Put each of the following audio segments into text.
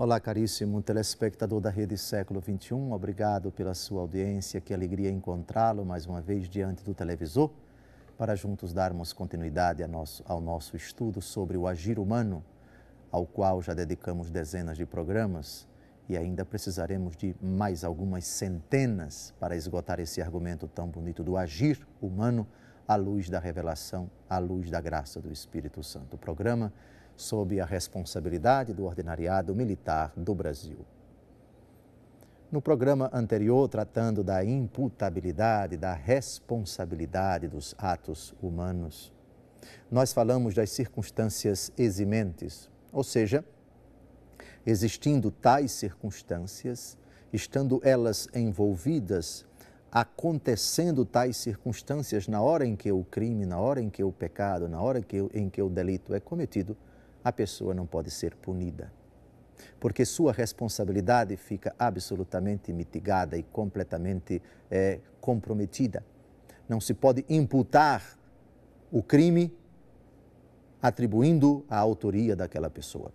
Olá, caríssimo telespectador da Rede Século XXI, obrigado pela sua audiência, que alegria encontrá-lo mais uma vez diante do televisor, para juntos darmos continuidade ao nosso estudo sobre o agir humano, ao qual já dedicamos dezenas de programas e ainda precisaremos de mais algumas centenas para esgotar esse argumento tão bonito do agir humano à luz da revelação, à luz da graça do Espírito Santo. O programa sob a responsabilidade do Ordinariado Militar do Brasil. No programa anterior, tratando da imputabilidade, da responsabilidade dos atos humanos, nós falamos das circunstâncias eximentes, ou seja, existindo tais circunstâncias, estando elas envolvidas, acontecendo tais circunstâncias na hora em que o crime, na hora em que o pecado, na hora em que o delito é cometido, a pessoa não pode ser punida, porque sua responsabilidade fica absolutamente mitigada e completamente comprometida. Não se pode imputar o crime atribuindo a autoria daquela pessoa.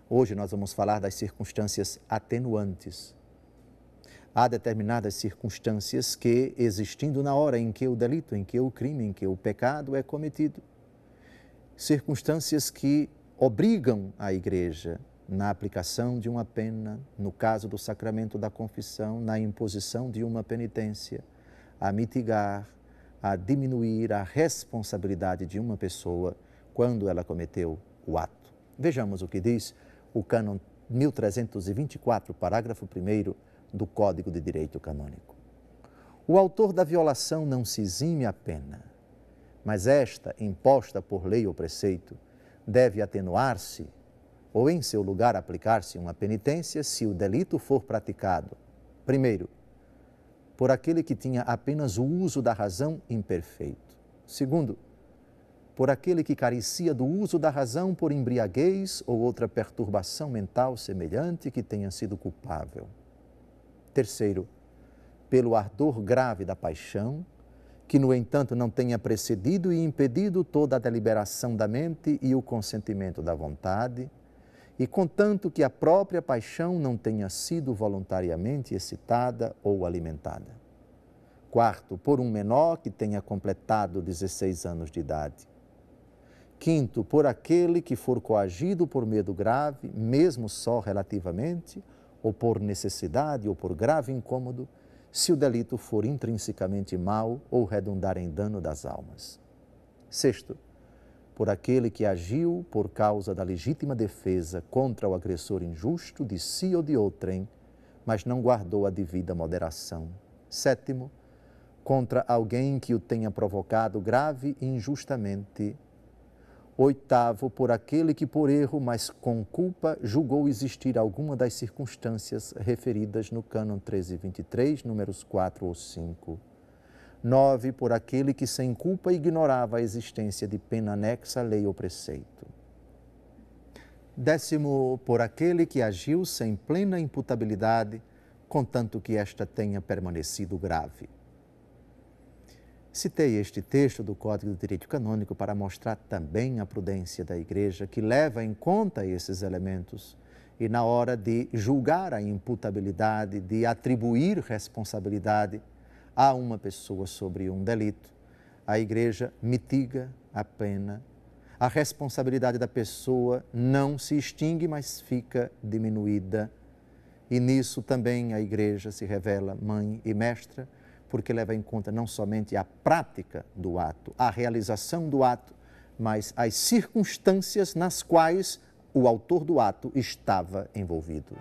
Hoje nós vamos falar das circunstâncias atenuantes. Há determinadas circunstâncias que, existindo na hora em que o delito, em que o crime, em que o pecado é cometido, circunstâncias que obrigam a Igreja, na aplicação de uma pena, no caso do sacramento da confissão, na imposição de uma penitência, a mitigar, a diminuir a responsabilidade de uma pessoa quando ela cometeu o ato. Vejamos o que diz o cânon 1324, parágrafo 1º do Código de Direito Canônico. O autor da violação não se exime a pena, mas esta, imposta por lei ou preceito, deve atenuar-se ou, em seu lugar, aplicar-se uma penitência se o delito for praticado, primeiro, por aquele que tinha apenas o uso da razão imperfeito. Segundo, por aquele que carecia do uso da razão por embriaguez ou outra perturbação mental semelhante que tenha sido culpável. Terceiro, pelo ardor grave da paixão, que, no entanto, não tenha precedido e impedido toda a deliberação da mente e o consentimento da vontade, e contanto que a própria paixão não tenha sido voluntariamente excitada ou alimentada. Quarto, por um menor que tenha completado 16 anos de idade. Quinto, por aquele que for coagido por medo grave, mesmo só relativamente, ou por necessidade ou por grave incômodo, se o delito for intrinsecamente mau ou redundar em dano das almas. Sexto, por aquele que agiu por causa da legítima defesa contra o agressor injusto de si ou de outrem, mas não guardou a devida moderação. Sétimo, contra alguém que o tenha provocado grave e injustamente. Oitavo, por aquele que por erro, mas com culpa, julgou existir alguma das circunstâncias referidas no cânon 1323, números 4 ou 5. 9, por aquele que sem culpa ignorava a existência de pena anexa à lei ou preceito. 10º, por aquele que agiu sem plena imputabilidade, contanto que esta tenha permanecido grave. Citei este texto do Código de Direito Canônico para mostrar também a prudência da Igreja, que leva em conta esses elementos e, na hora de julgar a imputabilidade, de atribuir responsabilidade a uma pessoa sobre um delito, a Igreja mitiga a pena. A responsabilidade da pessoa não se extingue, mas fica diminuída. E nisso também a Igreja se revela mãe e mestra, porque leva em conta não somente a prática do ato, a realização do ato, mas as circunstâncias nas quais o autor do ato estava envolvido.